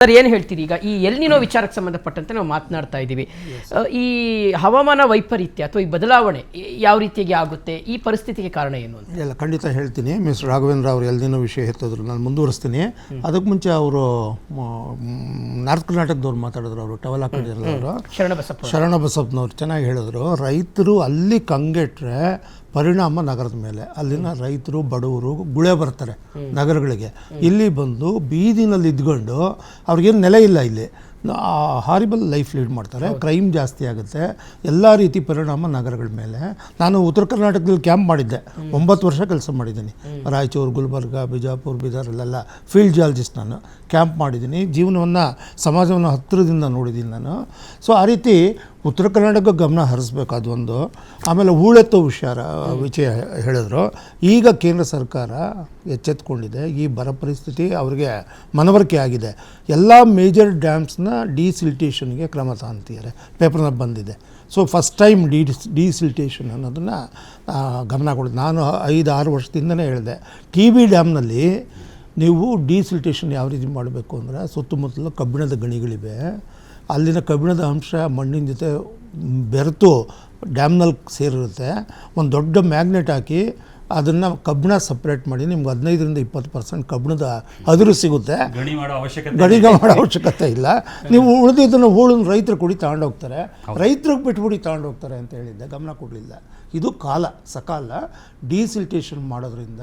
Sir ಏನು ಹೇಳ್ತೀರಿ ಈಗ ಈ ಎಲ್ ನಿನೋ ವಿಚಾರಕ್ಕೆ ಸಂಬಂಧಪಟ್ಟಂತೆ ನಾವು ಮಾತನಾಡ್ತಾ ಇದ್ದೀವಿ. ಈ ಹವಾಮಾನ ವೈಪರೀತ್ಯ ಅಥವಾ ಈ ಬದಲಾವಣೆ ಯಾವ ರೀತಿಯಾಗಿ ಆಗುತ್ತೆ, ಈ ಪರಿಸ್ಥಿತಿಗೆ ಕಾರಣ ಏನು ಅಂತ? ಇಲ್ಲ, ಖಂಡಿತ ಹೇಳ್ತೀನಿ. ಮಿಸ್ ರಾಘವೇಂದ್ರ ಅವರು ಎಲ್ ನಿನೋ ವಿಷಯ ಎತ್ತಿದ್ರು, ನಾನು ಮುಂದುವರಿಸ್ತೀನಿ. ಅದಕ್ಕೆ ಮುಂಚೆ ಅವರು ನಾರ್ತ್ ಕರ್ನಾಟಕದವ್ರು ಮಾತಾಡಿದ್ರು, ಅವರು ಟವಲ್ ಹಾಕೊಂಡಿರಲ್ಲ, ಶರಣಬಸಪ್ಪನವ್ರು ಚೆನ್ನಾಗಿ ಹೇಳಿದ್ರು. ರೈತರು ಅಲ್ಲಿ ಕಂಗೆಟ್ರೆ ಪರಿಣಾಮ ನಗರದ ಮೇಲೆ. ಅಲ್ಲಿನ ರೈತರು ಬಡವರು ಗುಳೆ ಬರ್ತಾರೆ ನಗರಗಳಿಗೆ. ಇಲ್ಲಿ ಬಂದು ಬೀದಿನಲ್ಲಿ ಇದ್ಕೊಂಡು ಅವ್ರಿಗೇನು ನೆಲೆ ಇಲ್ಲ, ಇಲ್ಲಿ ಹಾರಿಬಲ್ ಲೈಫ್ ಲೀಡ್ ಮಾಡ್ತಾರೆ, ಕ್ರೈಮ್ ಜಾಸ್ತಿ ಆಗುತ್ತೆ, ಎಲ್ಲ ರೀತಿ ಪರಿಣಾಮ ನಗರಗಳ ಮೇಲೆ. ನಾನು ಉತ್ತರ ಕರ್ನಾಟಕದಲ್ಲಿ ಕ್ಯಾಂಪ್ ಮಾಡಿದ್ದೆ, 9 ವರ್ಷ ಕೆಲಸ ಮಾಡಿದ್ದೀನಿ. ರಾಯಚೂರು, ಗುಲ್ಬರ್ಗ, ಬಿಜಾಪುರ, ಬೀದರಲ್ಲೆಲ್ಲ ಫೀಲ್ಡ್ ಜಾಲಜಿಸ್ಟ್ ನಾನು ಕ್ಯಾಂಪ್ ಮಾಡಿದ್ದೀನಿ. ಜೀವನವನ್ನು, ಸಮಾಜವನ್ನು ಹತ್ತಿರದಿಂದ ನೋಡಿದ್ದೀನಿ ನಾನು. ಸೊ ಆ ರೀತಿ ಉತ್ತರ ಕರ್ನಾಟಕ ಗಮನ ಹರಿಸ್ಬೇಕು, ಅದೊಂದು. ಆಮೇಲೆ ಹೂಳೆತ್ತೋ ವಿಷಯ ಹೇಳಿದ್ರು. ಈಗ ಕೇಂದ್ರ ಸರ್ಕಾರ ಎಚ್ಚೆತ್ಕೊಂಡಿದೆ. ಈ ಬರ ಪರಿಸ್ಥಿತಿ ಅವರಿಗೆ ಮನವರಿಕೆ ಆಗಿದೆ. ಎಲ್ಲ ಮೇಜರ್ ಡ್ಯಾಮ್ಸ್ನ ಡಿಸಿಲ್ಟೇಷನ್ಗೆ ಕ್ರಮ ತಗೊಂತಿದ್ದಾರೆ, ಪೇಪರ್ನಲ್ಲಿ ಬಂದಿದೆ. ಸೊ ಫಸ್ಟ್ ಟೈಮ್ ಡಿಸಿಲ್ಟೇಷನ್ ಅನ್ನೋದನ್ನು ಗಮನ ಕೊಡಿ. ನಾನು 5-6 ವರ್ಷದಿಂದನೇ ಹೇಳಿದೆ, TB ಡ್ಯಾಮ್ನಲ್ಲಿ ನೀವು ಡಿಸಿಲ್ಟೇಷನ್ ಯಾವ ರೀತಿ ಮಾಡಬೇಕು ಅಂದರೆ, ಸುತ್ತಮುತ್ತಲು ಕಬ್ಬಿಣದ ಗಣಿಗಳಿವೆ, ಅಲ್ಲಿನ ಕಬ್ಬಿಣದ ಅಂಶ ಮಣ್ಣಿನ ಜೊತೆ ಬೆರೆತು ಡ್ಯಾಮ್ನಲ್ಲಿ ಸೇರಿರುತ್ತೆ. ಒಂದು ದೊಡ್ಡ ಮ್ಯಾಗ್ನೆಟ್ ಹಾಕಿ ಅದನ್ನು ಕಬ್ಬಿಣ ಸಪ್ರೇಟ್ ಮಾಡಿ ನಿಮ್ಗೆ 15-20% ಕಬ್ಬಿಣದ ಅದುರು ಸಿಗುತ್ತೆ. ಗಣಿಗ ಮಾಡೋ ಅವಶ್ಯಕತೆ ಇಲ್ಲ. ನೀವು ಉಳಿದಿದ್ದನ್ನು ಹೂಳನ್ನು ರೈತರು ಕುಡಿ ತಗೊಂಡೋಗ್ತಾರೆ, ರೈತರಿಗೆ ಬಿಟ್ಬಿಡಿ ತಗೊಂಡೋಗ್ತಾರೆ ಅಂತ ಹೇಳಿದ್ದೆ, ಗಮನ ಕೊಡಲಿಲ್ಲ. ಇದು ಸಕಾಲ ಡಿಸಿಲ್ಟೇಷನ್ ಮಾಡೋದ್ರಿಂದ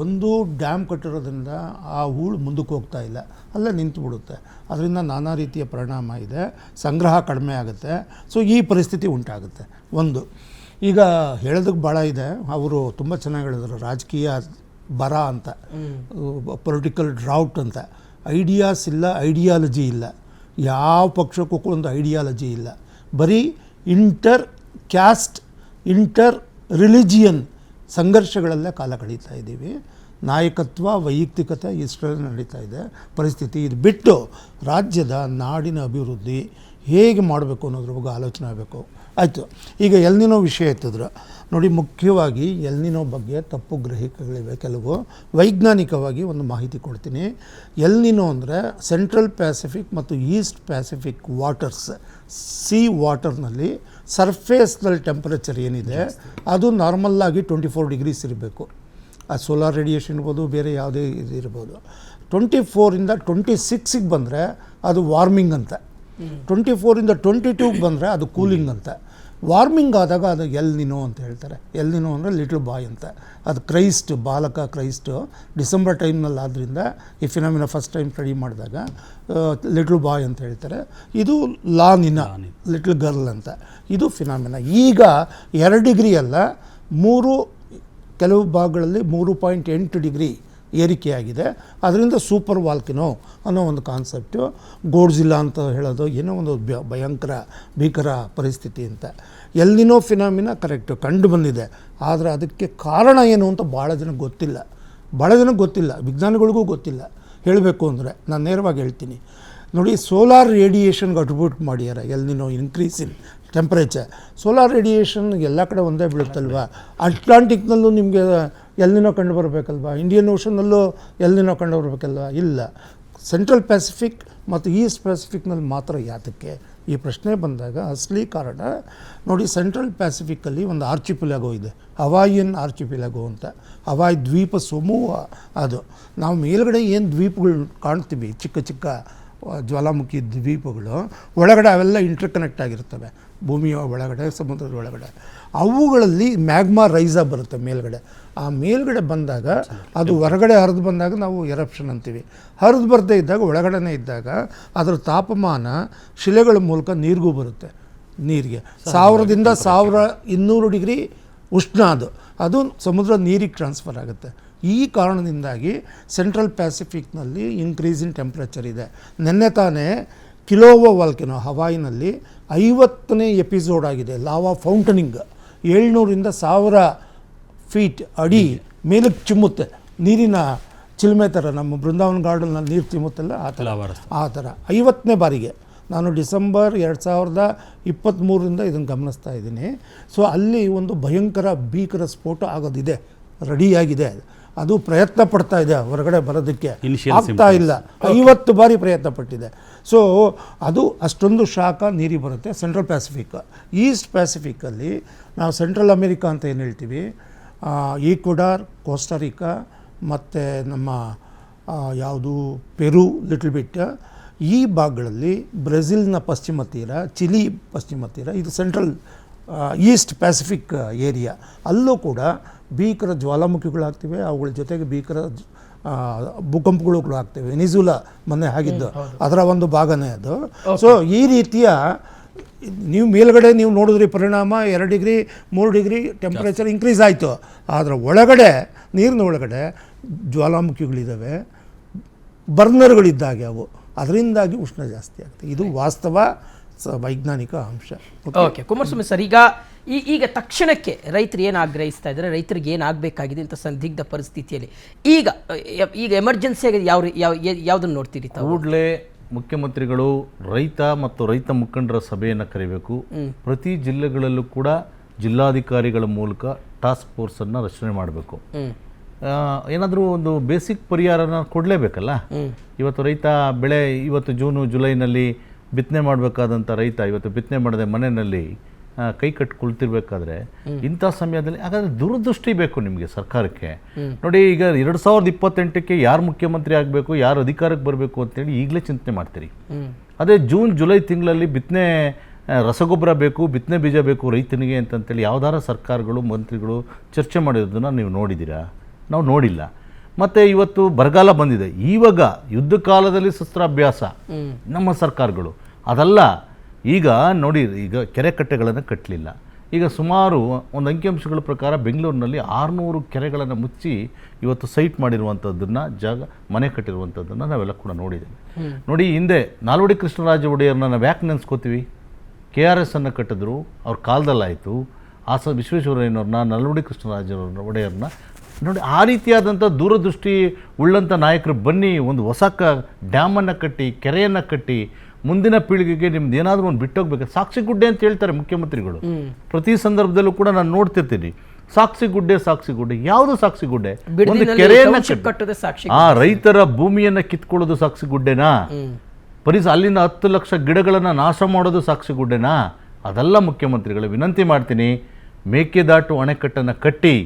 ಒಂದು ಡ್ಯಾಮ್ ಕಟ್ಟಿರೋದ್ರಿಂದ ಆ ಹೂಳು ಮುಂದಕ್ಕೆ ಹೋಗ್ತಾ ಇಲ್ಲ, ಅಲ್ಲೇ ನಿಂತು ಬಿಡುತ್ತೆ. ಅದರಿಂದ ನಾನಾ ರೀತಿಯ ಪರಿಣಾಮ ಇದೆ, ಸಂಗ್ರಹ ಕಡಿಮೆ ಆಗುತ್ತೆ. ಸೊ ಈ ಪರಿಸ್ಥಿತಿ ಉಂಟಾಗುತ್ತೆ. ಒಂದು ಈಗ ಹೇಳೋದಕ್ಕೆ ಭಾಳ ಇದೆ. ಅವರು ತುಂಬ ಚೆನ್ನಾಗಿ ಹೇಳಿದ್ರು, ರಾಜಕೀಯ ಬರ ಅಂತ, ಪೊಲಿಟಿಕಲ್ ಡ್ರೌಟ್ ಅಂತ. ಐಡಿಯಾಸ್ ಇಲ್ಲ, ಐಡಿಯಾಲಜಿ ಇಲ್ಲ. ಯಾವ ಪಕ್ಷಕ್ಕೂ ಒಂದು ಐಡಿಯಾಲಜಿ ಇಲ್ಲ. ಬರೀ ಇಂಟರ್ ಕ್ಯಾಸ್ಟ್, ಇಂಟರ್ ರಿಲಿಜಿಯನ್ ಸಂಘರ್ಷಗಳಲ್ಲೇ ಕಾಲ ಕಳೀತಾ ಇದ್ದೀವಿ. ನಾಯಕತ್ವ, ವೈಯಕ್ತಿಕತೆ ಇಷ್ಟರಲ್ಲಿ ನಡೀತಾ ಇದೆ ಪರಿಸ್ಥಿತಿ. ಇದು ಬಿಟ್ಟು ರಾಜ್ಯದ, ನಾಡಿನ ಅಭಿವೃದ್ಧಿ ಹೇಗೆ ಮಾಡಬೇಕು ಅನ್ನೋದ್ರ ಬಗ್ಗೆ ಆಲೋಚನೆ ಆಗಬೇಕು. ಆಯಿತು, ಈಗ ಎಲ್ ನಿನೋ ವಿಷಯ ಎತ್ತಿದ್ರು ನೋಡಿ. ಮುಖ್ಯವಾಗಿ ಎಲ್ ನಿನೋ ಬಗ್ಗೆ ತಪ್ಪು ಗ್ರಹಿಕೆಗಳಿವೆ ಕೆಲವು. ವೈಜ್ಞಾನಿಕವಾಗಿ ಒಂದು ಮಾಹಿತಿ ಕೊಡ್ತೀನಿ. ಎಲ್ ನಿನೋ ಅಂದರೆ ಸೆಂಟ್ರಲ್ ಪ್ಯಾಸಿಫಿಕ್ ಮತ್ತು ಈಸ್ಟ್ ಪ್ಯಾಸಿಫಿಕ್ ವಾಟರ್ಸ್, ಸಿ ವಾಟರ್ನಲ್ಲಿ ಸರ್ಫೇಸ್ನಲ್ಲಿ ಟೆಂಪರೇಚರ್ ಏನಿದೆ ಅದು ನಾರ್ಮಲ್ಲಾಗಿ 24 ಡಿಗ್ರೀಸ್ ಇರಬೇಕು. ಆ ಸೋಲಾರ್ ರೇಡಿಯೇಷನ್ ಇರ್ಬೋದು, ಬೇರೆ ಯಾವುದೇ ಇದು ಇರ್ಬೋದು. 24ಇಂದ 26ಗೆ ಬಂದರೆ ಅದು ವಾರ್ಮಿಂಗ್ ಅಂತ, 24ಇಂದ 22ಗೆ ಬಂದರೆ ಅದು ಕೂಲಿಂಗ್ ಅಂತ. ವಾರ್ಮಿಂಗ್ ಆದಾಗ ಅದು ಎಲ್ ನಿನೋ ಅಂತ ಹೇಳ್ತಾರೆ. ಎಲ್ ನಿನೋ ಅಂದರೆ ಲಿಟ್ಲ್ ಬಾಯ್ ಅಂತ. ಅದು ಕ್ರೈಸ್ಟ್, ಬಾಲಕ ಕ್ರೈಸ್ಟು ಡಿಸೆಂಬರ್ ಟೈಮ್ನಲ್ಲಿ ಆದ್ದರಿಂದ ಈ ಫಿನಾಮಿನ ಫಸ್ಟ್ ಟೈಮ್ ಸ್ಟಡಿ ಮಾಡಿದಾಗ ಲಿಟ್ಲ್ ಬಾಯ್ ಅಂತ ಹೇಳ್ತಾರೆ. ಇದು ಲಾ ನಿನಾ, ಲಿಟ್ಲ್ ಗರ್ಲ್ ಅಂತ. ಇದು ಫಿನಾಮಿನ. ಈಗ 2 ಡಿಗ್ರಿ ಅಲ್ಲ, ಕೆಲವು ಭಾಗಗಳಲ್ಲಿ 3.8 ಡಿಗ್ರಿ ಏರಿಕೆಯಾಗಿದೆ. ಅದರಿಂದ ಸೂಪರ್ ವಾಲ್ಕಿನೋ ಅನ್ನೋ ಒಂದು ಕಾನ್ಸೆಪ್ಟು. ಗೋಡ್ಜಿಲ್ಲಾ ಅಂತ ಹೇಳೋದು ಏನೋ ಒಂದು ಭೀಕರ ಪರಿಸ್ಥಿತಿ ಅಂತ. ಎಲ್ ನಿನೋ ಫಿನಾಮಿನ ಕರೆಕ್ಟು ಕಂಡು ಬಂದಿದೆ, ಆದರೆ ಅದಕ್ಕೆ ಕಾರಣ ಏನು ಅಂತ ಭಾಳ ಜನಕ್ಕೆ ಗೊತ್ತಿಲ್ಲ. ವಿಜ್ಞಾನಿಗಳಿಗೂ ಗೊತ್ತಿಲ್ಲ. ಹೇಳಬೇಕು ಅಂದರೆ ನಾನು ನೇರವಾಗಿ ಹೇಳ್ತೀನಿ ನೋಡಿ. ಸೋಲಾರ್ ರೇಡಿಯೇಷನ್ಗೆ ಅಟ್ರಿಬ್ಯೂಟ್ ಮಾಡ್ಯಾರ El Nino increase in temperature. Solar radiation ಎಲ್ಲ ಕಡೆ ಒಂದೇ ಬೀಳುತ್ತಲ್ವ. ಅಟ್ಲಾಂಟಿಕ್ನಲ್ಲೂ ನಿಮಗೆ ಎಲ್ ನಿನೋ ಕಂಡು ಬರಬೇಕಲ್ವ, ಇಂಡಿಯನ್ ಓಷನ್ನಲ್ಲೂ ಎಲ್ ನಿನೋ ಕಂಡು ಬರಬೇಕಲ್ವ? ಇಲ್ಲ. ಸೆಂಟ್ರಲ್ ಪ್ಯಾಸಿಫಿಕ್ ಮತ್ತು ಈಸ್ಟ್ ಪ್ಯಾಸಿಫಿಕ್ನಲ್ಲಿ ಮಾತ್ರ. ಯಾತಕ್ಕೆ ಈ ಪ್ರಶ್ನೆ ಬಂದಾಗ ಅಸಲಿ ಕಾರಣ ನೋಡಿ, ಸೆಂಟ್ರಲ್ ಪ್ಯಾಸಿಫಿಕ್ಕಲ್ಲಿ ಒಂದು ಆರ್ಚಿಪಿಲಾಗೋ ಇದೆ, ಹವಾಯಿಯನ್ ಆರ್ಚಿಪಿಲಾಗೋ ಅಂತ. ಹವಾಯಿ ದ್ವೀಪ ಸಮೂಹ ಅದು. ನಾವು ಮೇಲ್ಗಡೆ ಏನು ದ್ವೀಪಗಳು ಕಾಣ್ತೀವಿ, ಚಿಕ್ಕ ಚಿಕ್ಕ ಜ್ವಾಲಾಮುಖಿ ದ್ವೀಪಗಳು, ಒಳಗಡೆ ಅವೆಲ್ಲ ಇಂಟರ್ಕನೆಕ್ಟ್ ಆಗಿರ್ತವೆ, ಭೂಮಿಯ ಒಳಗಡೆ, ಸಮುದ್ರದ ಒಳಗಡೆ. ಅವುಗಳಲ್ಲಿ ಮ್ಯಾಗ್ಮಾ ರೈಸ ಬರುತ್ತೆ ಮೇಲ್ಗಡೆ. ಆ ಮೇಲ್ಗಡೆ ಬಂದಾಗ ಅದು ಹೊರಗಡೆ ಹರಿದು ಬಂದಾಗ ನಾವು ಎರಪ್ಷನ್ ಅಂತೀವಿ. ಹರಿದು ಬರದೇ ಇದ್ದಾಗ, ಒಳಗಡೆ ಇದ್ದಾಗ ಅದರ ತಾಪಮಾನ ಶಿಲೆಗಳ ಮೂಲಕ ನೀರಿಗೂ ಬರುತ್ತೆ. ನೀರಿಗೆ 1000ರಿಂದ 1200 ಡಿಗ್ರಿ ಉಷ್ಣ ಅದು ಸಮುದ್ರ ನೀರಿಗೆ ಟ್ರಾನ್ಸ್ಫರ್ ಆಗುತ್ತೆ. ಈ ಕಾರಣದಿಂದಾಗಿ ಸೆಂಟ್ರಲ್ ಪ್ಯಾಸಿಫಿಕ್ನಲ್ಲಿ ಇನ್ಕ್ರೀಸ್ ಇನ್ ಟೆಂಪ್ರೇಚರ್ ಇದೆ. ನಿನ್ನೆ ತಾನೇ ಕಿಲೋವಾ ವಾಲ್ಕೆನೋ ಹವಾಯಿನಲ್ಲಿ 50ನೇ ಎಪಿಸೋಡ್ ಆಗಿದೆ. ಲಾವಾ ಫೌಂಟನಿಂಗ್ 700ರಿಂದ 1000 ಫೀಟ್ ಅಡಿ ಮೇಲಕ್ಕೆ ಚಿಮ್ಮುತ್ತೆ. ನೀರಿನ ಚಿಲ್ಮೆ ಥರ, ನಮ್ಮ ಬೃಂದಾವನ ಗಾರ್ಡನ್ನಲ್ಲಿ ನೀರು ಚಿಮ್ಮುತ್ತಲ್ಲ ಆ ಥರ 50ನೇ ಬಾರಿಗೆ. ನಾನು ಡಿಸೆಂಬರ್ 2023ರಿಂದ ಇದನ್ನು ಗಮನಿಸ್ತಾ ಇದ್ದೀನಿ. ಸೊ ಅಲ್ಲಿ ಒಂದು ಭೀಕರ ಸ್ಫೋಟ ಆಗೋದಿದೆ, ರೆಡಿಯಾಗಿದೆ. ಅದು ಪ್ರಯತ್ನ ಪಡ್ತಾ ಇದೆ ಹೊರಗಡೆ ಬರೋದಕ್ಕೆ, Initial ಆಗ್ತಾ ಇಲ್ಲ. 50 ಬಾರಿ ಪ್ರಯತ್ನ ಪಟ್ಟಿದೆ. ಸೊ ಅದು ಅಷ್ಟೊಂದು ಶಾಖ ನೀರಿಗೆ ಬರುತ್ತೆ. ಸೆಂಟ್ರಲ್ ಪ್ಯಾಸಿಫಿಕ್, ಈಸ್ಟ್ ಪ್ಯಾಸಿಫಿಕ್ಕಲ್ಲಿ ನಾವು ಸೆಂಟ್ರಲ್ ಅಮೇರಿಕಾ ಅಂತ ಏನು ಹೇಳ್ತೀವಿ, ಈಕ್ವಡಾರ್, ಕೋಸ್ಟಾರಿಕಾ ಮತ್ತು ನಮ್ಮ ಯಾವುದು ಪೆರು ಲಿಟಲ್ ಬಿಟ್, ಈ ಭಾಗಗಳಲ್ಲಿ ಬ್ರೆಜಿಲ್ನ ಪಶ್ಚಿಮ ತೀರ, ಚಿಲಿ ಪಶ್ಚಿಮ ತೀರ, ಇದು ಸೆಂಟ್ರಲ್ ಈಸ್ಟ್ ಪ್ಯಾಸಿಫಿಕ್ ಏರಿಯಾ. ಅಲ್ಲೂ ಕೂಡ ಭೀಕರ ಜ್ವಾಲಾಮುಖಿಗಳಾಗ್ತಿವೆ, ಅವುಗಳ ಜೊತೆಗೆ ಭೀಕರ ಭೂಕಂಪಗಳು ಆಗ್ತವೆ. ವೆನಿಜುಲಾ ಮೊನ್ನೆ ಆಗಿದ್ದು ಅದರ ಒಂದು ಭಾಗನೇ ಅದು. ಸೊ ಈ ರೀತಿಯ ನೀವು ಮೇಲ್ಗಡೆ ನೀವು ನೋಡಿದ್ರಿ ಪರಿಣಾಮ 2 ಡಿಗ್ರಿ 3 ಡಿಗ್ರಿ ಟೆಂಪ್ರೇಚರ್ ಇನ್ಕ್ರೀಸ್ ಆಯಿತು. ಅದರ ಒಳಗಡೆ ನೀರಿನ ಒಳಗಡೆ ಜ್ವಾಲಾಮುಖಿಗಳಿದ್ದಾವೆ, ಬರ್ನರ್ಗಳಿದ್ದಾಗೆ ಅವು, ಅದರಿಂದಾಗಿ ಉಷ್ಣ ಜಾಸ್ತಿ ಆಗುತ್ತೆ. ಇದು ವಾಸ್ತವ ವೈಜ್ಞಾನಿಕ ಅಂಶ. ಓಕೆ ಕುಮಾರಸ್ವಾಮಿ ಸರ್, ಈಗ ತಕ್ಷಣಕ್ಕೆ ರೈತರು ಏನು ಆಗ್ರಹಿಸ್ತಾ ಇದ್ದಾರೆ, ರೈತರಿಗೆ ಏನಾಗಬೇಕಾಗಿದೆ ಅಂತ ಸಂದಿಗ್ಧ ಪರಿಸ್ಥಿತಿಯಲ್ಲಿ ಈಗ ಎಮರ್ಜೆನ್ಸಿಯಾಗಿ ಯಾವುದನ್ನು ನೋಡ್ತೀರಿ ತಾವು? ಕೂಡಲೇ ಮುಖ್ಯಮಂತ್ರಿಗಳು ರೈತ ಮತ್ತು ರೈತ ಮುಖಂಡರ ಸಭೆಯನ್ನು ಕರೆಯಬೇಕು. ಪ್ರತಿ ಜಿಲ್ಲೆಗಳಲ್ಲೂ ಕೂಡ ಜಿಲ್ಲಾಧಿಕಾರಿಗಳ ಮೂಲಕ ಟಾಸ್ಕ್ ಫೋರ್ಸನ್ನು ರಚನೆ ಮಾಡಬೇಕು. ಏನಾದರೂ ಒಂದು ಬೇಸಿಕ್ ಪರಿಹಾರನ ಕೊಡಲೇಬೇಕಲ್ಲ. ಇವತ್ತು ರೈತ ಬೆಳೆ ಇವತ್ತು ಜೂನು ಜುಲೈನಲ್ಲಿ ಬಿತ್ತನೆ ಮಾಡಬೇಕಾದಂಥ ರೈತ ಇವತ್ತು ಬಿತ್ತನೆ ಮಾಡದೆ ಮನೆಯಲ್ಲಿ ಕೈ ಕಟ್ಟು ಕುಳಿತಿರ್ಬೇಕಾದ್ರೆ ಇಂಥ ಸಮಯದಲ್ಲಿ ಹಾಗಾದರೆ ದೂರದೃಷ್ಟಿ ಬೇಕು ನಿಮಗೆ ಸರ್ಕಾರಕ್ಕೆ. ನೋಡಿ, ಈಗ 2028ಕ್ಕೆ ಯಾರು ಮುಖ್ಯಮಂತ್ರಿ ಆಗಬೇಕು, ಯಾರು ಅಧಿಕಾರಕ್ಕೆ ಬರಬೇಕು ಅಂತೇಳಿ ಈಗಲೇ ಚಿಂತನೆ ಮಾಡ್ತೀರಿ. ಅದೇ ಜೂನ್ ಜುಲೈ ತಿಂಗಳಲ್ಲಿ ಬಿತ್ತನೆ ರಸಗೊಬ್ಬರ ಬೇಕು, ಬಿತ್ತನೆ ಬೀಜ ಬೇಕು ರೈತನಿಗೆ ಅಂತಂತೇಳಿ ಯಾವ್ದಾರ ಸರ್ಕಾರಗಳು ಮಂತ್ರಿಗಳು ಚರ್ಚೆ ಮಾಡಿರೋದನ್ನು ನೀವು ನೋಡಿದ್ದೀರಾ? ನಾವು ನೋಡಿಲ್ಲ. ಮತ್ತು ಇವತ್ತು ಬರಗಾಲ ಬಂದಿದೆ, ಇವಾಗ ಯುದ್ಧ ಕಾಲದಲ್ಲಿ ಶಸ್ತ್ರಾಭ್ಯಾಸ ನಮ್ಮ ಸರ್ಕಾರಗಳು ಅದಲ್ಲ. ಈಗ ನೋಡಿ, ಈಗ ಕೆರೆ ಕಟ್ಟೆಗಳನ್ನು ಕಟ್ಟಲಿಲ್ಲ. ಈಗ ಸುಮಾರು ಒಂದು ಅಂಕಿಅಂಶಗಳ ಪ್ರಕಾರ ಬೆಂಗಳೂರಿನಲ್ಲಿ 600 ಕೆರೆಗಳನ್ನು ಮುಚ್ಚಿ ಇವತ್ತು ಸೈಟ್ ಮಾಡಿರುವಂಥದ್ದನ್ನು ಮನೆ ಕಟ್ಟಿರುವಂಥದ್ದನ್ನು ನಾವೆಲ್ಲ ಕೂಡ ನೋಡಿದ್ದೇವೆ. ನೋಡಿ, ಹಿಂದೆ ನಾಲ್ವಡಿ ಕೃಷ್ಣರಾಜ ಒಡೆಯರ್ನ ನಾವು ಯಾಕೆ ನೆನೆಸ್ಕೋತೀವಿ? KRS ಅನ್ನು ಕಟ್ಟಿದ್ರು, ಅವ್ರ ಕಾಲದಲ್ಲಾಯಿತು. ವಿಶ್ವೇಶ್ವರಯ್ಯನವ್ರನ್ನ, ನಾಲ್ವಡಿ ಕೃಷ್ಣರಾಜ ಒಡೆಯರ್ನ ನೋಡಿ, ಆ ರೀತಿಯಾದಂಥ ದೂರದೃಷ್ಟಿ ಉಳ್ಳಂಥ ನಾಯಕರು ಬನ್ನಿ, ಒಂದು ಹೊಸ ಡ್ಯಾಮನ್ನು ಕಟ್ಟಿ, ಕೆರೆಯನ್ನು ಕಟ್ಟಿ, ಮುಂದಿನ ಪೀಳಿಗೆಗೆ ನಿಮ್ದು ಏನಾದರೂ ಒಂದು ಬಿಟ್ಟೋಗ್ಬೇಕು. ಸಾಕ್ಷಿಗುಡ್ಡೆ ಅಂತ ಹೇಳ್ತಾರೆ ಮುಖ್ಯಮಂತ್ರಿಗಳು ಪ್ರತಿ ಸಂದರ್ಭದಲ್ಲೂ ಕೂಡ ನಾನು ನೋಡ್ತಿರ್ತೀನಿ. ಸಾಕ್ಷಿಗುಡ್ಡೆ ಯಾವುದು ಸಾಕ್ಷಿಗುಡ್ಡೆ? ಒಂದು ಕೆರೆಯನ್ನು ರೈತರ ಭೂಮಿಯನ್ನು ಕಿತ್ಕೊಳ್ಳೋದು ಸಾಕ್ಷಿಗುಡ್ಡೆನಾ? ಅಲ್ಲಿನ 10 ಲಕ್ಷ ಗಿಡಗಳನ್ನು ನಾಶ ಮಾಡೋದು ಸಾಕ್ಷಿಗುಡ್ಡೆನಾ? ಅದೆಲ್ಲ ಮುಖ್ಯಮಂತ್ರಿಗಳು ವಿನಂತಿ ಮಾಡ್ತೀನಿ, ಮೇಕೆದಾಟು ಅಣೆಕಟ್ಟನ್ನು ಕಟ್ಟಿ,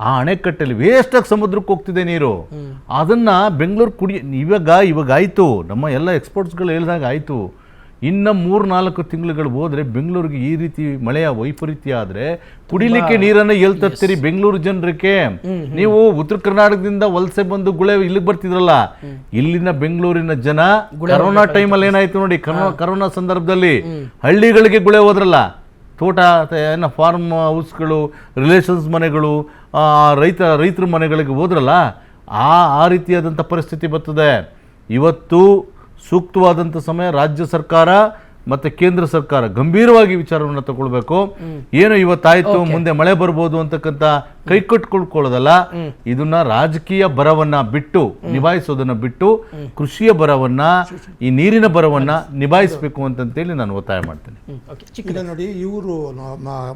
ಆ ಅಣೆಕಟ್ಟಲ್ಲಿ ವೇಸ್ಟಾಗಿ ಸಮುದ್ರಕ್ಕೆ ಹೋಗ್ತಿದೆ ನೀರು, ಅದನ್ನು ಬೆಂಗಳೂರು ಇವಾಗ ಆಯಿತು. ನಮ್ಮ ಎಲ್ಲ ಎಕ್ಸ್ಪರ್ಟ್ಸ್ಗಳು ಹೇಳಿದಾಗ ಆಯಿತು. ಇನ್ನು 3-4 ತಿಂಗಳುಗಳು ಹೋದರೆ ಬೆಂಗಳೂರಿಗೆ ಈ ರೀತಿ ಮಳೆಯ ವೈಪರೀತ್ಯ ಆದರೆ ಕುಡಿಲಿಕ್ಕೆ ನೀರನ್ನು ಎಲ್ಲಿ ತರ್ತೀರಿ ಬೆಂಗಳೂರು ಜನರಿಗೆ? ನೀವು ಉತ್ತರ ಕರ್ನಾಟಕದಿಂದ ವಲಸೆ ಬಂದು ಇಲ್ಲಿಗೆ ಬರ್ತಿದ್ರಲ್ಲ, ಇಲ್ಲಿನ ಬೆಂಗಳೂರಿನ ಜನ ಕರೋನಾ ಟೈಮಲ್ಲಿ ಏನಾಯ್ತು ನೋಡಿ, ಕರೋನಾ ಸಂದರ್ಭದಲ್ಲಿ ಹಳ್ಳಿಗಳಿಗೆ ಗುಳೆ ಹೋದ್ರಲ್ಲ, ತೋಟ ಫಾರ್ಮ್ ಹೌಸ್ಗಳು, ರಿಲೇಷನ್ಸ್ ಮನೆಗಳು, ರೈತರ ಮನೆಗಳಿಗೆ ಹೋದ್ರಲ್ಲ, ಆ ರೀತಿಯಾದಂಥ ಪರಿಸ್ಥಿತಿ ಬರ್ತದೆ. ಇವತ್ತು ಸೂಕ್ತವಾದಂಥ ಸಮಯ ರಾಜ್ಯ ಸರ್ಕಾರ ಮತ್ತು ಕೇಂದ್ರ ಸರ್ಕಾರ ಗಂಭೀರವಾಗಿ ವಿಚಾರವನ್ನು ತಗೊಳ್ಬೇಕು. ಏನು ಇವತ್ತಾಯ್ತು, ಮುಂದೆ ಮಳೆ ಬರ್ಬೋದು ಅಂತಕ್ಕಂಥ ಕೈ ಕಟ್ಕೊಳ್ಕೊಳ್ಳೋದಲ್ಲ, ಇದನ್ನ ರಾಜಕೀಯ ಬರವನ್ನ ಬಿಟ್ಟು ನಿಭಾಯಿಸೋದನ್ನ ಬಿಟ್ಟು ಕೃಷಿಯ ಬರವನ್ನ, ಈ ನೀರಿನ ಬರವನ್ನ ನಿಭಾಯಿಸಬೇಕು ಅಂತಂತೇಳಿ ನಾನು ಒತ್ತಾಯ ಮಾಡ್ತೇನೆ. ಈಗ ನೋಡಿ, ಇವರು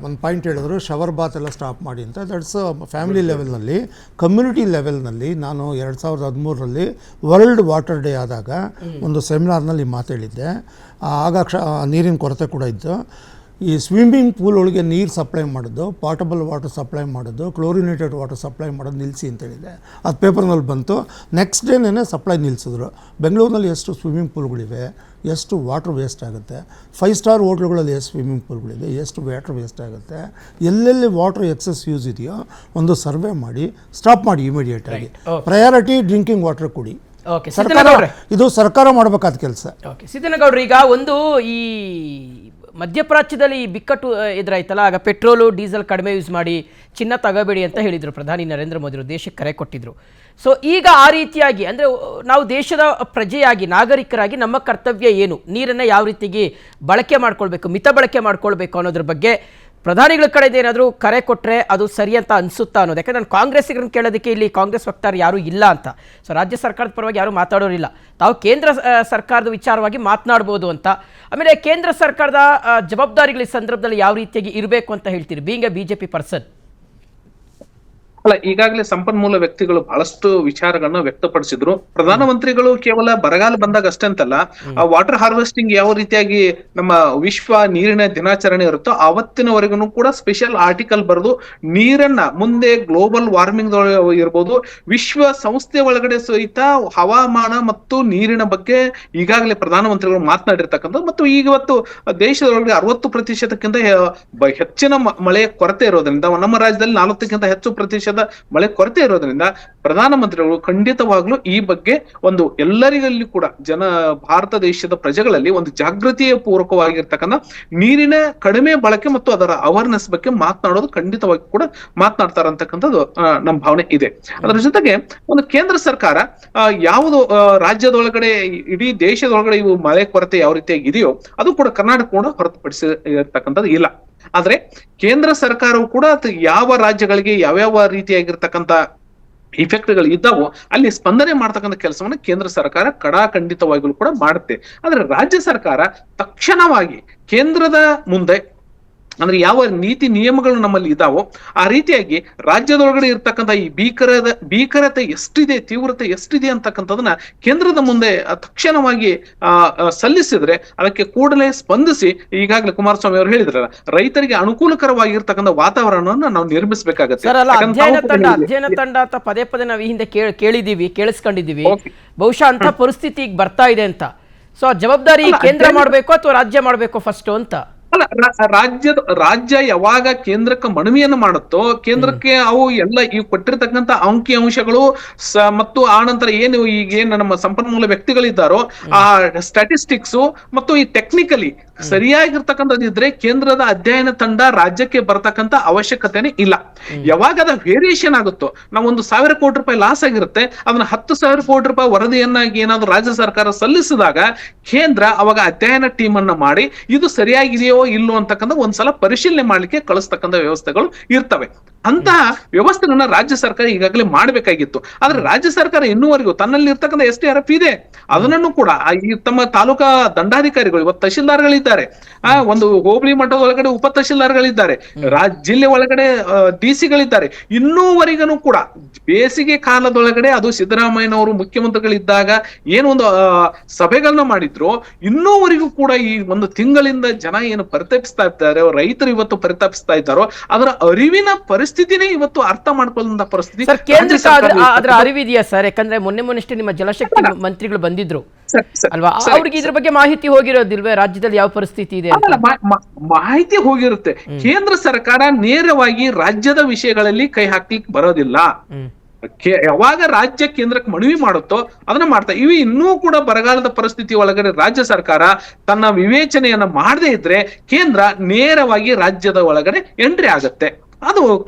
ಒಂದು ಪಾಯಿಂಟ್ ಹೇಳಿದ್ರು, ಶವರ್ ಬಾತ್ ಎಲ್ಲ ಸ್ಟಾಪ್ ಮಾಡಿ ಅಂತ. ದಟ್ಸ್ ಫ್ಯಾಮಿಲಿ ಲೆವೆಲ್ನಲ್ಲಿ. ಕಮ್ಯುನಿಟಿ ಲೆವೆಲ್ನಲ್ಲಿ ನಾನು 2013ರಲ್ಲಿ ವರ್ಲ್ಡ್ ವಾಟರ್ ಡೇ ಆದಾಗ ಒಂದು ಸೆಮಿನಾರ್ನಲ್ಲಿ ಮಾತಾಡಿದ್ದೆ. ಆಗ ನೀರಿನ ಕೊರತೆ ಕೂಡ ಇತ್ತು. ಈ ಸ್ವಿಮ್ಮಿಂಗ್ ಪೂಲ್ ಒಳಗೆ ನೀರು ಸಪ್ಲೈ ಮಾಡೋದು, ಪಾಟಬಲ್ ವಾಟರ್ ಸಪ್ಲೈ ಮಾಡೋದು, ಕ್ಲೋರಿನೇಟೆಡ್ ವಾಟರ್ ಸಪ್ಲೈ ಮಾಡೋದು ನಿಲ್ಲಿಸಿ ಅಂತೇಳಿದೆ. ಅದು ಪೇಪರ್ನಲ್ಲಿ ಬಂತು. ನೆಕ್ಸ್ಟ್ ಡೇನೇ ಸಪ್ಲೈ ನಿಲ್ಲಿಸಿದ್ರು. ಬೆಂಗಳೂರಿನಲ್ಲಿ ಎಷ್ಟು ಸ್ವಿಮ್ಮಿಂಗ್ ಪೂಲ್ಗಳಿವೆ, ಎಷ್ಟು ವಾಟರ್ ವೇಸ್ಟ್ ಆಗುತ್ತೆ, 5 ಸ್ಟಾರ್ ಹೋಟ್ಲುಗಳಲ್ಲಿ ಎಷ್ಟು ಸ್ವಿಮ್ಮಿಂಗ್ ಪೂಲ್ಗಳಿದೆ, ಎಷ್ಟು ವಾಟರ್ ವೇಸ್ಟ್ ಆಗುತ್ತೆ, ಎಲ್ಲೆಲ್ಲಿ ವಾಟರ್ ಎಕ್ಸಸ್ ಯೂಸ್ ಇದೆಯೋ ಒಂದು ಸರ್ವೆ ಮಾಡಿ ಸ್ಟಾಪ್ ಮಾಡಿ ಇಮಿಡಿಯೇಟಾಗಿ. ಪ್ರಯಾರಿಟಿ ಡ್ರಿಂಕಿಂಗ್ ವಾಟರ್ ಕೊಡಿ. ಇದು ಸರ್ಕಾರ ಮಾಡಬೇಕಾದ ಕೆಲಸ. ಸಿದ್ದನಗೌಡರು, ಈಗ ಒಂದು ಈ ಮಧ್ಯಪ್ರಾಚ್ಯದಲ್ಲಿ ಬಿಕ್ಕಟ್ಟು ಎದುರಾಯ್ತಲ್ಲ, ಆಗ ಪೆಟ್ರೋಲು ಡೀಸೆಲ್ ಕಡಿಮೆ ಯೂಸ್ ಮಾಡಿ, ಚಿನ್ನ ತಗೋಬೇಡಿ ಅಂತ ಹೇಳಿದರು ಪ್ರಧಾನಿ ನರೇಂದ್ರ ಮೋದಿ ಅವರು, ದೇಶಕ್ಕೆ ಕರೆ ಕೊಟ್ಟಿದ್ರು. ಸೊ ಈಗ ಆ ರೀತಿಯಾಗಿ ಅಂದರೆ ನಾವು ದೇಶದ ಪ್ರಜೆಯಾಗಿ, ನಾಗರಿಕರಾಗಿ ನಮ್ಮ ಕರ್ತವ್ಯ ಏನು, ನೀರನ್ನು ಯಾವ ರೀತಿಗೆ ಬಳಕೆ ಮಾಡ್ಕೊಳ್ಬೇಕು, ಮಿತ ಬಳಕೆ ಮಾಡ್ಕೊಳ್ಬೇಕು ಅನ್ನೋದ್ರ ಬಗ್ಗೆ ಪ್ರಧಾನಿಗಳ ಕಡೆಯಿಂದ ಏನಾದರೂ ಕರೆ ಕೊಟ್ಟರೆ ಅದು ಸರಿ ಅಂತ ಅನಿಸುತ್ತಾ ಅನ್ನೋದು. ಯಾಕಂದರೆ ನಾನು ಕಾಂಗ್ರೆಸ್ಸಿಗರನ್ನು ಕೇಳೋದಕ್ಕೆ ಇಲ್ಲಿ ಕಾಂಗ್ರೆಸ್ ವಕ್ತಾರರು ಯಾರೂ ಇಲ್ಲ ಅಂತ. ಸೊ ರಾಜ್ಯ ಸರ್ಕಾರದ ಪರವಾಗಿ ಯಾರೂ ಮಾತಾಡೋರಿಲ್ಲ, ತಾವು ಕೇಂದ್ರ ಸರ್ಕಾರದ ವಿಚಾರವಾಗಿ ಮಾತನಾಡ್ಬೋದು ಅಂತ. ಆಮೇಲೆ ಕೇಂದ್ರ ಸರ್ಕಾರದ ಜವಾಬ್ದಾರಿಗಳ ಈ ಸಂದರ್ಭದಲ್ಲಿ ಯಾವ ರೀತಿಯಾಗಿ ಇರಬೇಕು ಅಂತ ಹೇಳ್ತೀರಿ, ಬೀಯಿಂಗ್ ಎ BJP ಪರ್ಸನ್? ಅಲ್ಲ, ಈಗಾಗಲೇ ಸಂಪನ್ಮೂಲ ವ್ಯಕ್ತಿಗಳು ಬಹಳಷ್ಟು ವಿಚಾರಗಳನ್ನ ವ್ಯಕ್ತಪಡಿಸಿದ್ರು. ಪ್ರಧಾನಮಂತ್ರಿಗಳು ಕೇವಲ ಬರಗಾಲ ಬಂದಾಗ ಅಷ್ಟೇ ಅಂತಲ್ಲ, ವಾಟರ್ ಹಾರ್ವೆಸ್ಟಿಂಗ್ ಯಾವ ರೀತಿಯಾಗಿ ನಮ್ಮ ವಿಶ್ವ ನೀರಿನ ದಿನಾಚರಣೆ ಇರುತ್ತೋ ಅವತ್ತಿನವರೆಗೂ ಕೂಡ ಸ್ಪೆಷಲ್ ಆರ್ಟಿಕಲ್ ಬರೆದು ನೀರನ್ನ ಮುಂದೆ ಗ್ಲೋಬಲ್ ವಾರ್ಮಿಂಗ್ ಇರ್ಬೋದು, ವಿಶ್ವ ಸಂಸ್ಥೆ ಒಳಗಡೆ ಸಹಿತ ಹವಾಮಾನ ಮತ್ತು ನೀರಿನ ಬಗ್ಗೆ ಈಗಾಗಲೇ ಪ್ರಧಾನಮಂತ್ರಿಗಳು ಮಾತನಾಡಿರ್ತಕ್ಕಂಥದ್ದು. ಮತ್ತು ಇವತ್ತು ದೇಶದೊಳಗೆ 60%ಕ್ಕಿಂತ ಹೆಚ್ಚಿನ ಮಳೆಯ ಕೊರತೆ ಇರೋದ್ರಿಂದ, ನಮ್ಮ ರಾಜ್ಯದಲ್ಲಿ 40ಕ್ಕಿಂತ ಹೆಚ್ಚು ಪ್ರತಿಶತ ಮಳೆ ಕೊರತೆ ಇರೋದ್ರಿಂದ ಪ್ರಧಾನಮಂತ್ರಿಗಳು ಖಂಡಿತವಾಗ್ಲೂ ಈ ಬಗ್ಗೆ ಒಂದು ಎಲ್ಲರಿಗಲ್ಲಿ ಕೂಡ ಭಾರತ ದೇಶದ ಪ್ರಜೆಗಳಲ್ಲಿ ಒಂದು ಜಾಗೃತಿಯ ಪೂರ್ವಕವಾಗಿರ್ತಕ್ಕಂಥ ನೀರಿನ ಕಡಿಮೆ ಬಳಕೆ ಮತ್ತು ಅದರ ಅವೇರ್ನೆಸ್ ಬಗ್ಗೆ ಮಾತನಾಡೋದು ಖಂಡಿತವಾಗಿ ಕೂಡ ಮಾತನಾಡ್ತಾರೆ ಅಂತಕ್ಕಂಥದ್ದು ನಮ್ಮ ಭಾವನೆ ಇದೆ. ಅದರ ಜೊತೆಗೆ ಒಂದು ಕೇಂದ್ರ ಸರ್ಕಾರ ಯಾವುದು ರಾಜ್ಯದೊಳಗಡೆ ಇಡೀ ದೇಶದೊಳಗಡೆ ಇವು ಮಳೆ ಕೊರತೆ ಯಾವ ರೀತಿಯಾಗಿ ಇದೆಯೋ ಅದು ಕೂಡ ಕರ್ನಾಟಕ ಕೂಡ ಹೊರತುಪಡಿಸಿ ಇರ್ತಕ್ಕಂಥದ್ದು ಇಲ್ಲ. ಆದ್ರೆ ಕೇಂದ್ರ ಸರ್ಕಾರವು ಕೂಡ ಯಾವ ರಾಜ್ಯಗಳಿಗೆ ಯಾವ್ಯಾವ ರೀತಿಯಾಗಿರ್ತಕ್ಕಂಥ ಇಫೆಕ್ಟ್ಗಳು ಇದ್ದಾವೋ ಅಲ್ಲಿ ಸ್ಪಂದನೆ ಮಾಡ್ತಕ್ಕಂಥ ಕೆಲಸವನ್ನು ಕೇಂದ್ರ ಸರ್ಕಾರ ಖಂಡಿತವಾಗಿಯೂ ಕೂಡ ಮಾಡುತ್ತೆ. ಆದ್ರೆ ರಾಜ್ಯ ಸರ್ಕಾರ ತಕ್ಷಣವಾಗಿ ಕೇಂದ್ರದ ಮುಂದೆ ಅಂದ್ರೆ ಯಾವ ನೀತಿ ನಿಯಮಗಳು ನಮ್ಮಲ್ಲಿ ಇದಾವೋ ಆ ರೀತಿಯಾಗಿ ರಾಜ್ಯದೊಳಗಡೆ ಇರ್ತಕ್ಕಂಥ ಈ ಭೀಕರತೆ ಎಷ್ಟಿದೆ, ತೀವ್ರತೆ ಎಷ್ಟಿದೆ ಅಂತಕ್ಕಂಥದನ್ನ ಕೇಂದ್ರದ ಮುಂದೆ ತಕ್ಷಣವಾಗಿ ಸಲ್ಲಿಸಿದ್ರೆ ಅದಕ್ಕೆ ಕೂಡಲೇ ಸ್ಪಂದಿಸಿ, ಈಗಾಗಲೇ ಕುಮಾರಸ್ವಾಮಿ ಅವರು ಹೇಳಿದ್ರಲ್ಲ, ರೈತರಿಗೆ ಅನುಕೂಲಕರವಾಗಿರ್ತಕ್ಕಂಥ ವಾತಾವರಣವನ್ನ ನಾವು ನಿರ್ಮಿಸಬೇಕಾಗತ್ತೆ. ಅಧ್ಯಯನ ತಂಡ ಅಂತ ಪದೇ ಪದೇ ನಾವು ಈ ಹಿಂದೆ ಕೇಳಿಸ್ಕೊಂಡಿದೀವಿ. ಬಹುಶಃ ಅಂತ ಪರಿಸ್ಥಿತಿ ಈಗ ಬರ್ತಾ ಇದೆ ಅಂತ. ಸೊ ಜವಾಬ್ದಾರಿ ಕೇಂದ್ರ ಮಾಡ್ಬೇಕು ಅಥವಾ ರಾಜ್ಯ ಮಾಡ್ಬೇಕು ಫಸ್ಟ್ ಅಂತ? ಅಲ್ಲ, ರಾಜ್ಯ ಯಾವಾಗ ಕೇಂದ್ರಕ್ಕೆ ಮನವಿಯನ್ನು ಮಾಡುತ್ತೋ ಕೇಂದ್ರಕ್ಕೆ ಅವು ಎಲ್ಲ ಈ ಕೊಟ್ಟಿರ್ತಕ್ಕಂಥ ಅಂಕಿ ಅಂಶಗಳು ಮತ್ತು ಆನಂತರ ಏನು ನಮ್ಮ ಸಂಪನ್ಮೂಲ ವ್ಯಕ್ತಿಗಳಿದ್ದಾರೋ ಆ ಸ್ಟ್ಯಾಟಿಸ್ಟಿಕ್ಸ್ ಮತ್ತು ಈ ಟೆಕ್ನಿಕಲಿ ಸರಿಯಾಗಿರ್ತಕ್ಕಂಥದ್ದಿದ್ರೆ ಕೇಂದ್ರದ ಅಧ್ಯಯನ ತಂಡ ರಾಜ್ಯಕ್ಕೆ ಬರ್ತಕ್ಕಂಥ ಅವಶ್ಯಕತೆನೇ ಇಲ್ಲ. ಯಾವಾಗ ಅದ ವೇರಿಯೇಷನ್ ಆಗುತ್ತೋ, ನಾವು 1,000 ಕೋಟಿ ರೂಪಾಯಿ ಲಾಸ್ ಆಗಿರುತ್ತೆ, ಅದನ್ನ 10,000 ಕೋಟಿ ರೂಪಾಯಿ ವರದಿಯನ್ನಾಗಿ ಏನಾದ್ರು ರಾಜ್ಯ ಸರ್ಕಾರ ಸಲ್ಲಿಸಿದಾಗ ಕೇಂದ್ರ ಅವಾಗ ಅಧ್ಯಯನ ಟೀಮ್ ಅನ್ನ ಮಾಡಿ ಇದು ಸರಿಯಾಗಿದೆಯೋ ಇಲ್ಲೋ ಅಂತಕ್ಕಂಥ ಒಂದ್ಸಲ ಪರಿಶೀಲನೆ ಮಾಡ್ಲಿಕ್ಕೆ ಕಳಿಸ್ತಕ್ಕಂಥ ವ್ಯವಸ್ಥೆಗಳು ಇರ್ತವೆ. ಅಂತಹ ವ್ಯವಸ್ಥೆಗಳನ್ನ ರಾಜ್ಯ ಸರ್ಕಾರ ಈಗಾಗಲೇ ಮಾಡಬೇಕಾಗಿತ್ತು. ಆದ್ರೆ ರಾಜ್ಯ ಸರ್ಕಾರ ಇನ್ನೂವರೆಗೂ ತನ್ನಲ್ಲಿ ಇರ್ತಕ್ಕಂಥ SDRF ಇದೆ, ಅದನ್ನು ಕೂಡ ತಮ್ಮ ತಾಲೂಕಾ ದಂಡಾಧಿಕಾರಿಗಳು, ಇವತ್ತು ತಹಶೀಲ್ದಾರ್ಗಳಿದ್ದಾರೆ, ಒಂದು ಹೋಬಳಿ ಮಟ್ಟದೊಳಗಡೆ ಉಪ ತಹಶೀಲ್ದಾರ್ಗಳಿದ್ದಾರೆ, ಜಿಲ್ಲೆ ಒಳಗಡೆ DC-ಗಳಿದ್ದಾರೆ. ಇನ್ನೂವರೆಗೂ ಕೂಡ ಬೇಸಿಗೆ ಕಾಲದೊಳಗಡೆ ಅದು ಸಿದ್ದರಾಮಯ್ಯನವರು ಮುಖ್ಯಮಂತ್ರಿಗಳಿದ್ದಾಗ ಏನೊಂದು ಸಭೆಗಳನ್ನ ಮಾಡಿದ್ರು, ಇನ್ನೂವರೆಗೂ ಕೂಡ ಈ ಒಂದು ತಿಂಗಳಿಂದ ಜನ ಏನು ಪರಿತಪಿಸ್ತಾ ಇದ್ದಾರೆ, ರೈತರು ಇವತ್ತು ಪರಿತಪಿಸ್ತಾ ಇದ್ದಾರೋ ಅದರ ಅರಿವಿನ ಪರಿಸ್ಥಿತಿನೇ ಇವತ್ತು ಅರ್ಥ ಮಾಡ್ಕೊಳ್ಳುವಂತ ಪರಿಸ್ಥಿತಿ ಅದರ ಅರಿವಿದೆಯಾ ಸರ್? ಯಾಕಂದ್ರೆ ಮೊನ್ನೆಷ್ಟೇ ನಿಮ್ಮ ಜಲಶಕ್ತಿ ಮಂತ್ರಿಗಳು ಬಂದಿದ್ರು ಅಲ್ವಾ, ಅವ್ರಿಗೆ ಇದ್ರ ಬಗ್ಗೆ ಮಾಹಿತಿ ಹೋಗಿರೋದಿಲ್ವೇ? ರಾಜ್ಯದಲ್ಲಿ ಯಾವ ಪರಿಸ್ಥಿತಿ ಇದೆ? ಮಾಹಿತಿ ಹೋಗಿರುತ್ತೆ. ಕೇಂದ್ರ ಸರ್ಕಾರ ನೇರವಾಗಿ ರಾಜ್ಯದ ವಿಷಯಗಳಲ್ಲಿ ಕೈ ಹಾಕ್ಲಿಕ್ಕೆ ಬರೋದಿಲ್ಲ. ಯಾವಾಗ ರಾಜ್ಯ ಕೇಂದ್ರಕ್ಕೆ ಮನವಿ ಮಾಡುತ್ತೋ ಅದನ್ನ ಮಾಡ್ತಾ ಇವು. ಇನ್ನೂ ಕೂಡ ಬರಗಾಲದ ಪರಿಸ್ಥಿತಿ ಒಳಗಡೆ ರಾಜ್ಯ ಸರ್ಕಾರ ತನ್ನ ವಿವೇಚನೆಯನ್ನ ಮಾಡದೇ ಇದ್ರೆ ಕೇಂದ್ರ ನೇರವಾಗಿ ರಾಜ್ಯದ ಒಳಗಡೆ ಎಂಟ್ರಿ ಆಗತ್ತೆ. ಅದು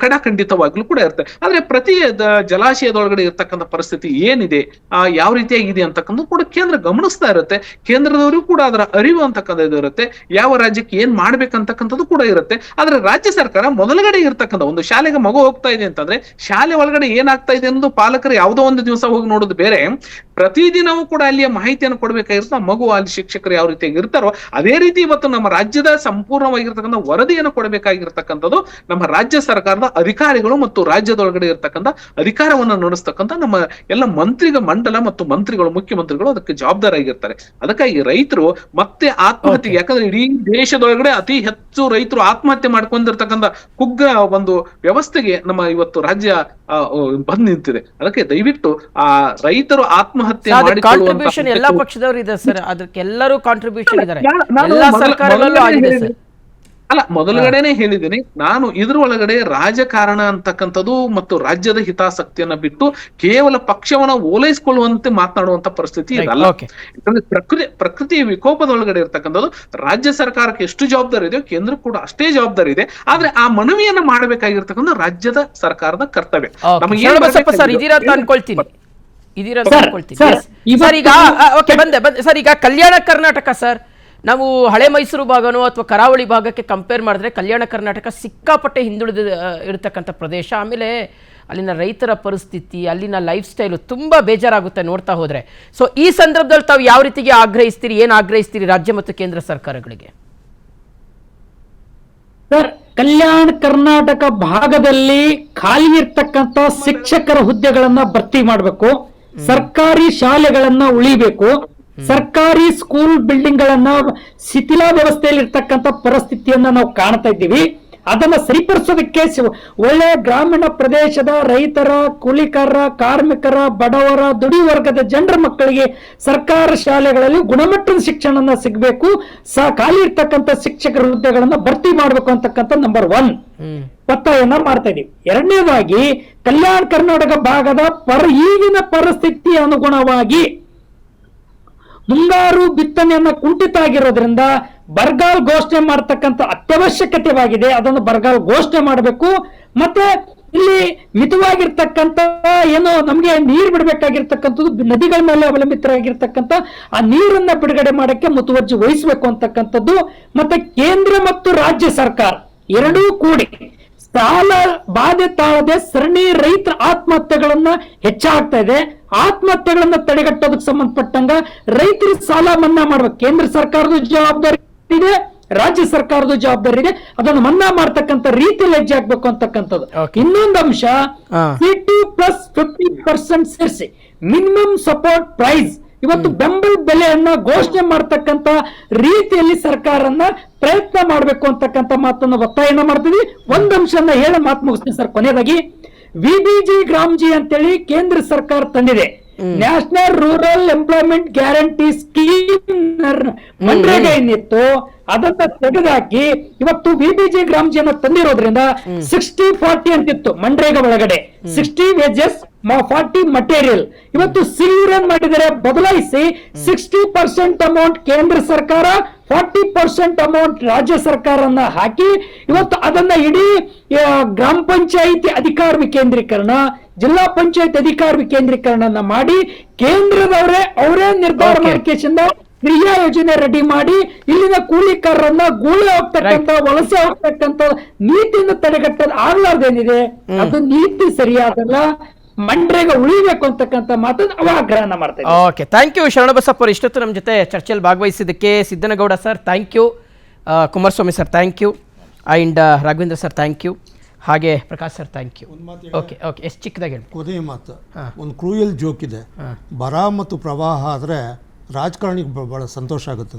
ಖಂಡಿತವಾಗ್ಲೂ ಕೂಡ ಇರುತ್ತೆ. ಆದ್ರೆ ಪ್ರತಿ ಜಲಾಶಯದೊಳಗಡೆ ಇರ್ತಕ್ಕಂಥ ಪರಿಸ್ಥಿತಿ ಏನಿದೆ, ಯಾವ ರೀತಿಯಾಗಿದೆ ಅಂತಕ್ಕಂಥ ಕೂಡ ಕೇಂದ್ರ ಗಮನಿಸ್ತಾ ಇರುತ್ತೆ. ಕೇಂದ್ರದವರು ಕೂಡ ಅದರ ಅರಿವು ಅಂತಕ್ಕಂಥದ್ದು ಇರುತ್ತೆ, ಯಾವ ರಾಜ್ಯಕ್ಕೆ ಏನ್ ಮಾಡ್ಬೇಕಂತಕ್ಕಂಥದ್ದು ಕೂಡ ಇರುತ್ತೆ. ಆದ್ರೆ ರಾಜ್ಯ ಸರ್ಕಾರ ಮೊದಲಗಡೆ ಇರ್ತಕ್ಕಂಥ ಒಂದು ಶಾಲೆಗೆ ಮಗು ಹೋಗ್ತಾ ಇದೆ ಅಂತಂದ್ರೆ ಶಾಲೆ ಒಳಗಡೆ ಏನಾಗ್ತಾ ಇದೆ ಅನ್ನೋದು ಪಾಲಕರು ಯಾವುದೋ ಒಂದು ದಿವಸ ಹೋಗಿ ನೋಡೋದು ಬೇರೆ, ಪ್ರತಿದಿನವೂ ಕೂಡ ಅಲ್ಲಿಯ ಮಾಹಿತಿಯನ್ನು ಕೊಡ್ಬೇಕಾಗಿರುತ್ತೆ. ಆ ಮಗು ಅಲ್ಲಿ ಶಿಕ್ಷಕರು ಯಾವ ರೀತಿಯಾಗಿ ಇರ್ತಾರೋ ಅದೇ ರೀತಿ ಇವತ್ತು ನಮ್ಮ ರಾಜ್ಯದ ಸಂಪೂರ್ಣವಾಗಿರ್ತಕ್ಕಂಥ ವರದಿಯನ್ನು ಕೊಡಬೇಕಾಗಿರ್ತಕ್ಕಂಥದ್ದು ನಮ್ಮ ರಾಜ್ಯ ಸರ್ಕಾರದ ಅಧಿಕಾರಿಗಳು ಮತ್ತು ರಾಜ್ಯದೊಳಗಡೆ ಇರ್ತಕ್ಕಂಥ ಅಧಿಕಾರವನ್ನು ನಡೆಸ್ತಕ್ಕಂಥ ನಮ್ಮ ಎಲ್ಲ ಮಂಡಲ ಮತ್ತು ಮಂತ್ರಿಗಳು, ಮುಖ್ಯಮಂತ್ರಿಗಳು ಅದಕ್ಕೆ ಜವಾಬ್ದಾರಿಯಾಗಿರ್ತಾರೆ. ಅದಕ್ಕಾಗಿ ರೈತರು ಮತ್ತೆ ಆತ್ಮಹತ್ಯೆ, ಯಾಕಂದ್ರೆ ಇಡೀ ದೇಶದೊಳಗಡೆ ಅತಿ ಹೆಚ್ಚು ರೈತರು ಆತ್ಮಹತ್ಯೆ ಮಾಡ್ಕೊಂಡಿರ್ತಕ್ಕಂಥ ಕುಗ್ಗ ಒಂದು ವ್ಯವಸ್ಥೆಗೆ ನಮ್ಮ ಇವತ್ತು ರಾಜ್ಯ ಬಂದ್ ನಿಂತಿದೆ. ಅದಕ್ಕೆ ದಯವಿಟ್ಟು ಆ ರೈತರು ಆತ್ಮಹತ್ಯೆ ಕಾಂಟ್ರಿಬ್ಯೂಷನ್ ಎಲ್ಲಾ ಪಕ್ಷದವರು ಇದೆ ಸರ್, ಅದಕ್ಕೆ ಎಲ್ಲರೂ ಕಾಂಟ್ರಿಬ್ಯೂಷನ್ ಇದ್ದಾರೆ, ಎಲ್ಲಾ ಸರ್ಕಾರಗಳಲ್ಲೂ ಆಗಿದೆ ಸರ್. ಅಲ್ಲ, ಮೊದಲಗಡೆನೆ ಹೇಳಿದ್ದೀನಿ ನಾನು, ಇದ್ರ ಒಳಗಡೆ ರಾಜಕಾರಣ ಅಂತಕ್ಕಂಥದ್ದು ಮತ್ತು ರಾಜ್ಯದ ಹಿತಾಸಕ್ತಿಯನ್ನ ಬಿಟ್ಟು ಕೇವಲ ಪಕ್ಷವನ್ನ ಓಲೈಸಿಕೊಳ್ಳುವಂತೆ ಮಾತನಾಡುವಂತ ಪರಿಸ್ಥಿತಿ ಇದಲ್ಲ. ಯಾಕಂದ್ರೆ ಪ್ರಕೃತಿ ವಿಕೋಪದೊಳಗಡೆ ಇರ್ತಕ್ಕಂಥದ್ದು ರಾಜ್ಯ ಸರ್ಕಾರಕ್ಕೆ ಎಷ್ಟು ಜವಾಬ್ದಾರಿ ಇದೆಯೋ ಕೇಂದ್ರ ಕೂಡ ಅಷ್ಟೇ ಜವಾಬ್ದಾರಿ ಇದೆ. ಆದ್ರೆ ಆ ಮನವಿಯನ್ನ ಮಾಡಬೇಕಾಗಿರ್ತಕ್ಕಂಥ ರಾಜ್ಯದ ಸರ್ಕಾರದ ಕರ್ತವ್ಯ. ಈಗ ಕಲ್ಯಾಣ ಕರ್ನಾಟಕ ಸರ್, ನಾವು ಹಳೆ ಮೈಸೂರು ಭಾಗನೋ ಅಥವಾ ಕರಾವಳಿ ಭಾಗಕ್ಕೆ ಕಂಪೇರ್ ಮಾಡಿದ್ರೆ ಕಲ್ಯಾಣ ಕರ್ನಾಟಕ ಸಿಕ್ಕಾಪಟ್ಟೆ ಹಿಂದುಳಿದ ಇರತಕ್ಕಂಥ ಪ್ರದೇಶ. ಆಮೇಲೆ ಅಲ್ಲಿನ ರೈತರ ಪರಿಸ್ಥಿತಿ, ಅಲ್ಲಿನ ಲೈಫ್ ಸ್ಟೈಲು ತುಂಬ ಬೇಜಾರಾಗುತ್ತೆ ನೋಡ್ತಾ ಹೋದರೆ. ಸೊ ಈ ಸಂದರ್ಭದಲ್ಲಿ ತಾವು ಯಾವ ರೀತಿಗೆ ಆಗ್ರಹಿಸ್ತೀರಿ, ಏನು ಆಗ್ರಹಿಸ್ತೀರಿ ರಾಜ್ಯ ಮತ್ತು ಕೇಂದ್ರ ಸರ್ಕಾರಗಳಿಗೆ? ಸರ್, ಕಲ್ಯಾಣ ಕರ್ನಾಟಕ ಭಾಗದಲ್ಲಿ ಖಾಲಿ ಇರ್ತಕ್ಕಂಥ ಶಿಕ್ಷಕರ ಹುದ್ದೆಗಳನ್ನ ಭರ್ತಿ ಮಾಡಬೇಕು, ಸರ್ಕಾರಿ ಶಾಲೆಗಳನ್ನ ಉಳಿಬೇಕು, ಸರ್ಕಾರಿ ಸ್ಕೂಲ್ ಬಿಲ್ಡಿಂಗ್ ಗಳನ್ನ ಶಿಥಿಲಾವಸ್ಥೆಯಲ್ಲಿ ಇರ್ತಕ್ಕಂಥ ಪರಿಸ್ಥಿತಿಯನ್ನ ನಾವು ಕಾಣ್ತಾ ಇದ್ದೀವಿ. ಅದನ್ನ ಸರಿಪಡಿಸೋದಕ್ಕೆ ಒಳ್ಳೆ ಗ್ರಾಮೀಣ ಪ್ರದೇಶದ ರೈತರ, ಕೂಲಿಕಾರರ, ಕಾರ್ಮಿಕರ, ಬಡವರ, ದುಡಿ ವರ್ಗದ ಜನರ ಮಕ್ಕಳಿಗೆ ಸರ್ಕಾರ ಶಾಲೆಗಳಲ್ಲಿ ಗುಣಮಟ್ಟದ ಶಿಕ್ಷಣ ಸಿಗಬೇಕು, ಖಾಲಿ ಇರ್ತಕ್ಕಂಥ ಶಿಕ್ಷಕರ ಹುದ್ದೆಗಳನ್ನ ಭರ್ತಿ ಮಾಡಬೇಕು ಅಂತಕ್ಕಂಥ ನಂಬರ್ 1 ಒತ್ತಾಯನ ಮಾಡ್ತಾ ಇದೀವಿ. ಎರಡನೇದಾಗಿ ಕಲ್ಯಾಣ ಕರ್ನಾಟಕ ಭಾಗದ ಈಗಿನ ಪರಿಸ್ಥಿತಿ ಅನುಗುಣವಾಗಿ ಮುಂಗಾರು ಬಿತ್ತನೆಯನ್ನ ಕುಂಠಿತ ಆಗಿರೋದ್ರಿಂದ ಬರಗಾಲ ಘೋಷಣೆ ಮಾಡತಕ್ಕಂಥ ಅತ್ಯವಶ್ಯಕತೆವಾಗಿದೆ. ಅದನ್ನು ಬರಗಾಲ ಘೋಷಣೆ ಮಾಡಬೇಕು. ಮತ್ತೆ ಇಲ್ಲಿ ಮಿತವಾಗಿರ್ತಕ್ಕಂಥ ಏನೋ ನಮ್ಗೆ ನೀರು ಬಿಡಬೇಕಾಗಿರ್ತಕ್ಕಂಥದ್ದು ನದಿಗಳ ಮೇಲೆ ಅವಲಂಬಿತರಾಗಿರ್ತಕ್ಕಂಥ ಆ ನೀರನ್ನ ಬಿಡುಗಡೆ ಮಾಡಕ್ಕೆ ಮುತುವರ್ಜಿ ವಹಿಸಬೇಕು ಅಂತಕ್ಕಂಥದ್ದು. ಮತ್ತೆ ಕೇಂದ್ರ ಮತ್ತು ರಾಜ್ಯ ಸರ್ಕಾರ ಎರಡೂ ಕೂಡಿ ಸಾಲ ಬಾಧೆ ತಾಳದೆ ಸರಣಿ ರೈತರ ಆತ್ಮಹತ್ಯೆಗಳನ್ನ ಹೆಚ್ಚಾಗ್ತಾ ಇದೆ. ಆತ್ಮಹತ್ಯೆಗಳನ್ನ ತಡೆಗಟ್ಟೋದಕ್ಕೆ ಸಂಬಂಧಪಟ್ಟಂಗ ರೈತರಿಗೆ ಸಾಲ ಮನ್ನಾ ಮಾಡ್ಬೇಕು. ಕೇಂದ್ರ ಸರ್ಕಾರದ ಜವಾಬ್ದಾರಿ ಇದೆ, ರಾಜ್ಯ ಸರ್ಕಾರದ ಜವಾಬ್ದಾರಿ ಇದೆ. ಅದನ್ನು ಮನ್ನಾ ಮಾಡ್ತಕ್ಕಂಥ ರೀತಿಯಲ್ಲಿ ಹೆಜ್ಜೆ ಹಾಕ್ಬೇಕು ಅಂತಕ್ಕಂಥದ್ದು. ಇನ್ನೊಂದು ಅಂಶ, 50% ಸೇರಿಸಿ ಮಿನಿಮಮ್ ಸಪೋರ್ಟ್ ಪ್ರೈಸ್, ಇವತ್ತು ಬೆಂಬಲ ಬೆಲೆಯನ್ನ ಘೋಷಣೆ ಮಾಡ್ತಕ್ಕಂಥ ರೀತಿಯಲ್ಲಿ ಸರ್ಕಾರನ ಪ್ರಯತ್ನ ಮಾಡಬೇಕು ಅಂತಕ್ಕಂಥ ಮಾತನ್ನ ಒತ್ತಾಯನ ಮಾಡ್ತೀವಿ. ಒಂದ್ ಅಂಶನ ಹೇಳಿ ಮಾತು ಮುಗಿಸ್ತೀನಿ ಸರ್. ಕೊನೆಯದಾಗಿ ವಿಬಿಜಿ ಗ್ರಾಮ್ಜಿ ಅಂತೇಳಿ ಕೇಂದ್ರ ಸರ್ಕಾರ ತಂದಿದೆ. National rural employment guarantee scheme MNREGA ಏನಿತ್ತು ಅದನ್ನ ತೆಗೆದಾಕಿ ಇವತ್ತು ವಿಬಿಜಿ ಗ್ರಾಮ್ಜಿಯನ್ನ ತಂದಿರೋದ್ರಿಂದ 60-40 ಅಂತಿತ್ತು ಮನ್ರೇಗಾ ಒಳಗಡೆ. 60 ವೇಜಸ್ 40 ಮಟೀರಿಯಲ್. ಇವತ್ತು ಸಿಲ್ವರ್ ಮಾಡಿದರೆ ಬದಲಾಯಿಸಿ 60% ಅಮೌಂಟ್ ಕೇಂದ್ರ ಸರ್ಕಾರ, 40% ಅಮೌಂಟ್ ರಾಜ್ಯ ಸರ್ಕಾರನ್ನ ಹಾಕಿ ಇವತ್ತು ಅದನ್ನ ಇಡೀ ಗ್ರಾಮ ಪಂಚಾಯಿತಿ ಅಧಿಕಾರ ವಿಕೇಂದ್ರೀಕರಣ, ಜಿಲ್ಲಾ ಪಂಚಾಯತ್ ಅಧಿಕಾರ ವಿಕೇಂದ್ರೀಕರಣ ಮಾಡಿ ಕೇಂದ್ರದವರೇ ಅವರೇ ನಿರ್ಧಾರ ಮಾಡಿಕೆಯಿಂದ ಕ್ರಿಯಾ ಯೋಜನೆ ರೆಡಿ ಮಾಡಿ ಇಲ್ಲಿನ ಕೂಲಿಕಾರರನ್ನ ಗೂಳೆ ಹೋಗ್ತಕ್ಕಂಥ, ವಲಸೆ ಹೋಗ್ತಕ್ಕಂಥ ನೀತಿಯನ್ನು ತಡೆಗಟ್ಟೋದು ಆಗ್ಲಾರ್ದೇನಿದೆ ಅದು ನೀತಿ ಸರಿಯಾದಲ್ಲ. ಮನ್ರೇಗಾ ಉಳಿಬೇಕು ಅಂತಕ್ಕಂಥ ಮಾತನ್ನು ಆಗ್ರಹನ ಮಾಡ್ತಾರೆ. ಓಕೆ, ಥ್ಯಾಂಕ್ ಯು ಶರಣಬಸಪ್ಪ ಅವರು ಇಷ್ಟೊತ್ತು ನಮ್ಮ ಜೊತೆ ಚರ್ಚೆಯಲ್ಲಿ ಭಾಗವಹಿಸಿದ್ದಕ್ಕೆ. Siddanagouda sir thank you, Kumaraswamy sir thank you, and Raghavendra sir thank you, ಹಾಗೆ Prakash sir thank you. Okay okay, ಎಷ್ಟು ಚಿಕ್ಕದಾಗಿ ಹೇಳಿ. ಕೊನೆಯ ಮಾತು, ಒಂದು ಕ್ರೂಯಲ್ ಜೋಕ್ ಇದೆ. ಬರ ಮತ್ತು ಪ್ರವಾಹ ಆದರೆ ರಾಜಕಾರಣಿಗೆ ಬಹಳ ಸಂತೋಷ ಆಗುತ್ತೆ.